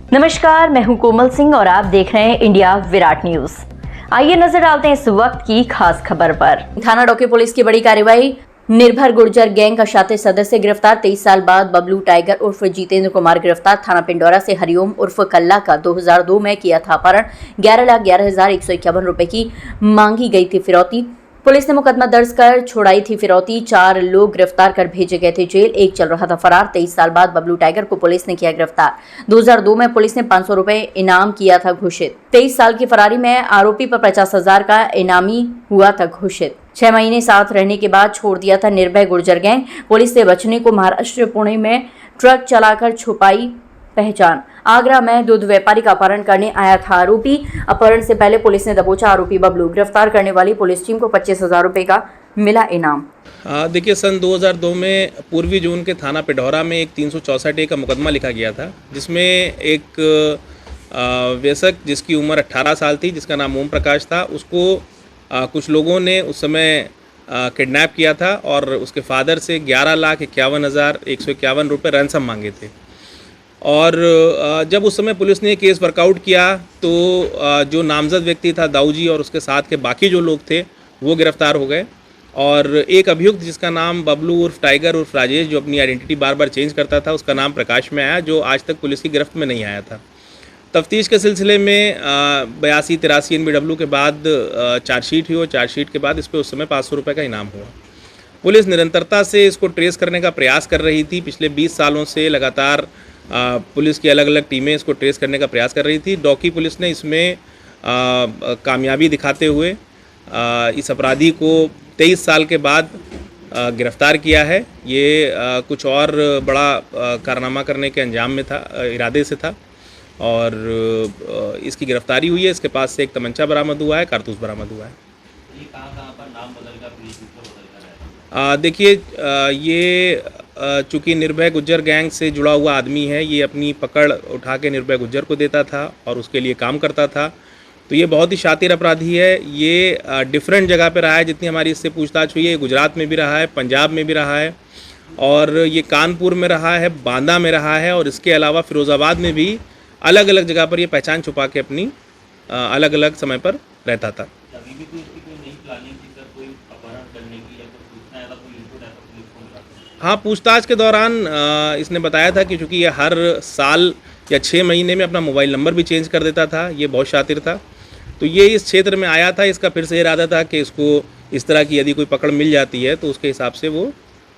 नमस्कार, मैं हूं कोमल सिंह और आप देख रहे हैं इंडिया विराट न्यूज। आइए नजर डालते हैं इस वक्त की खास खबर पर। थाना डोकी पुलिस की बड़ी कार्रवाई। निर्भर गुर्जर गैंग का शातिर सदस्य गिरफ्तार। 23 साल बाद बबलू टाइगर उर्फ जितेंद्र कुमार गिरफ्तार। थाना पिंडौरा से हरिओम उर्फ कल्ला का 2002 में किया था अपहरण। 11,11,151 रुपए की मांगी गई थी फिरौती। पुलिस ने मुकदमा दर्ज कर छुड़ाई थी फिरौती। 4 लोग गिरफ्तार कर भेजे गए थे जेल, एक चल रहा था फरार। 23 साल बाद बबलू टाइगर को पुलिस ने किया गिरफ्तार। 2002 में पुलिस ने 500 रुपए इनाम किया था घोषित। 23 साल की फरारी में आरोपी पर 50,000 का इनामी हुआ था घोषित। 6 महीने साथ रहने के बाद छोड़ दिया था निर्भय गुर्जर गैंग। पुलिस से बचने को महाराष्ट्र पुणे में ट्रक चलाकर छुपाई पहचान। आगरा में दूध व्यापारी का अपहरण करने आया था आरोपी। अपहरण से पहले पुलिस ने दबोचा आरोपी बबलू। गिरफ्तार करने वाली पुलिस टीम को 25,000 रुपए का मिला इनाम। देखिए, सन 2002 में पूर्वी जोन के थाना पिढौरा में एक 364 का मुकदमा लिखा गया था, जिसमें एक वयस्क जिसकी उम्र 18 साल थी, जिसका नाम ओम प्रकाश था, उसको कुछ लोगों ने उस समय किडनैप किया था और उसके फादर से 11,51,151 रुपये रैंसम मांगे थे। और जब उस समय पुलिस ने केस वर्कआउट किया तो जो नामजद व्यक्ति था दाऊ जी और उसके साथ के बाकी जो लोग थे वो गिरफ्तार हो गए। और एक अभियुक्त जिसका नाम बबलू उर्फ टाइगर उर्फ राजेश, जो अपनी आइडेंटिटी बार बार चेंज करता था, उसका नाम प्रकाश में आया, जो आज तक पुलिस की गिरफ्त में नहीं आया था। तफ्तीश के सिलसिले में 82-83 NBW के बाद चार्जशीट हुई और चार्जशीट के बाद इस पर उस समय 500 रुपये का इनाम हुआ। पुलिस निरंतरता से इसको ट्रेस करने का प्रयास कर रही थी। पिछले 20 सालों से लगातार पुलिस की अलग अलग टीमें इसको ट्रेस करने का प्रयास कर रही थी। डोकी पुलिस ने इसमें कामयाबी दिखाते हुए इस अपराधी को 23 साल के बाद गिरफ्तार किया है। ये कुछ और बड़ा कारनामा करने के अंजाम में था, इरादे से था, और इसकी गिरफ्तारी हुई है। इसके पास से एक तमंचा बरामद हुआ है, कारतूस बरामद हुआ है। ये कहाँ पर नाम बदलकर पुलिस देखिए, ये चूँकि निर्भय गुज्जर गैंग से जुड़ा हुआ आदमी है, ये अपनी पकड़ उठा के निर्भय गुज्जर को देता था और उसके लिए काम करता था। तो ये बहुत ही शातिर अपराधी है। ये डिफरेंट जगह पे रहा है। जितनी हमारी इससे पूछताछ हुई है, गुजरात में भी रहा है, पंजाब में भी रहा है, और ये कानपुर में रहा है, बांदा में रहा है, और इसके अलावा फिरोज़ाबाद में भी अलग अलग जगह पर ये पहचान छुपा के अपनी अलग अलग समय पर रहता था। अभी भी कोई इसकी कोई नई प्लानिंग थी सर, कोई अपहरण करने की या कुछ पूछना है, कोई इनपुट ऐसा पुलिस को मिला? हाँ, पूछताछ के दौरान इसने बताया था कि चूँकि ये हर साल या 6 महीने में अपना मोबाइल नंबर भी चेंज कर देता था, ये बहुत शातिर था। तो ये इस क्षेत्र में आया था। इसका फिर से इरादा था कि इसको इस तरह की यदि कोई पकड़ मिल जाती है तो उसके हिसाब से वो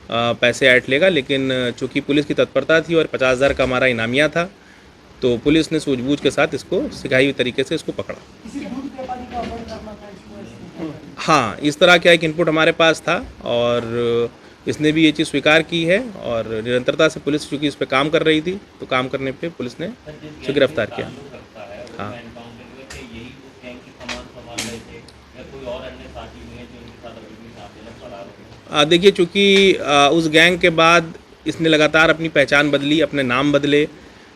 पैसे ऐंठ लेगा। लेकिन चूँकि पुलिस की तत्परता थी और 50,000 का हमारा इनामिया था, तो पुलिस ने सूझबूझ के साथ इसको सिखाई हुई तरीके से इसको पकड़ा। हाँ, इस तरह का एक इनपुट हमारे पास था और इसने भी ये चीज़ स्वीकार की है, और निरंतरता से पुलिस चूँकि इस पर काम कर रही थी, तो काम करने पे पुलिस ने इसे गिरफ्तार किया। हाँ, देखिए, चूँकि उस गैंग के बाद इसने लगातार अपनी पहचान बदली, अपने नाम बदले,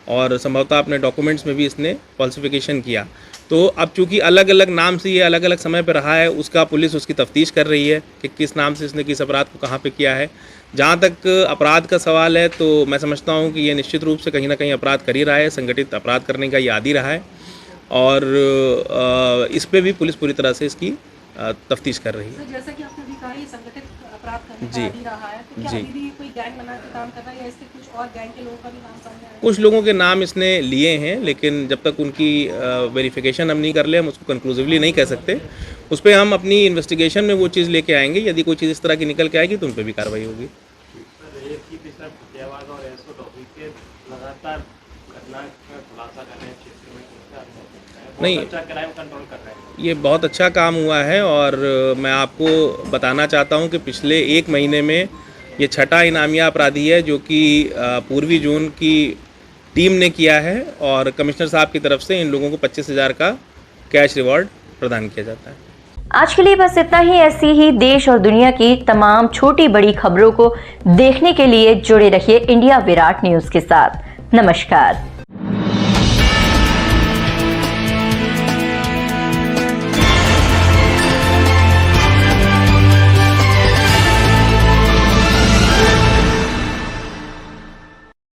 और संभवतः अपने डॉक्यूमेंट्स में भी इसने फॉल्सिफिकेशन किया। तो अब चूँकि अलग अलग नाम से ये अलग अलग समय पर रहा है, उसका पुलिस उसकी तफ्तीश कर रही है कि किस नाम से इसने किस अपराध को कहाँ पे किया है। जहाँ तक अपराध का सवाल है, तो मैं समझता हूँ कि ये निश्चित रूप से कहीं ना कहीं अपराध कर ही रहा है, संगठित अपराध करने का ये आदी रहा है, और इस पर भी पुलिस पूरी तरह से इसकी तफ्तीश कर रही है। जैसा कि आपने भी कहा, ये संगठित अपराध करने जी का आदी रहा है, तो क्या जी अभी भी कोई गैंग बना के काम कर रहा है या इससे कुछ और गैंग के लोगों का भी नाम सामने आया है? कुछ लोगों के नाम इसने लिए हैं, लेकिन जब तक उनकी वेरिफिकेशन हम नहीं कर ले, हम उसको कंक्लूसिवली नहीं कह सकते। उस पर हम अपनी इन्वेस्टिगेशन में वो चीज़ लेके आएंगे। यदि कोई चीज़ इस तरह की निकल के आएगी तो उन पर भी कार्रवाई होगी। नहीं, ये बहुत अच्छा काम हुआ है, और मैं आपको बताना चाहता हूं कि पिछले 1 महीने में ये 6ठा इनामिया अपराधी है जो कि पूर्वी जोन की टीम ने किया है, और कमिश्नर साहब की तरफ से इन लोगों को 25,000 का कैश रिवॉर्ड प्रदान किया जाता है। आज के लिए बस इतना ही। ऐसी ही देश और दुनिया की तमाम छोटी बड़ी खबरों को देखने के लिए जुड़े रहिए इंडिया विराट न्यूज के साथ। नमस्कार।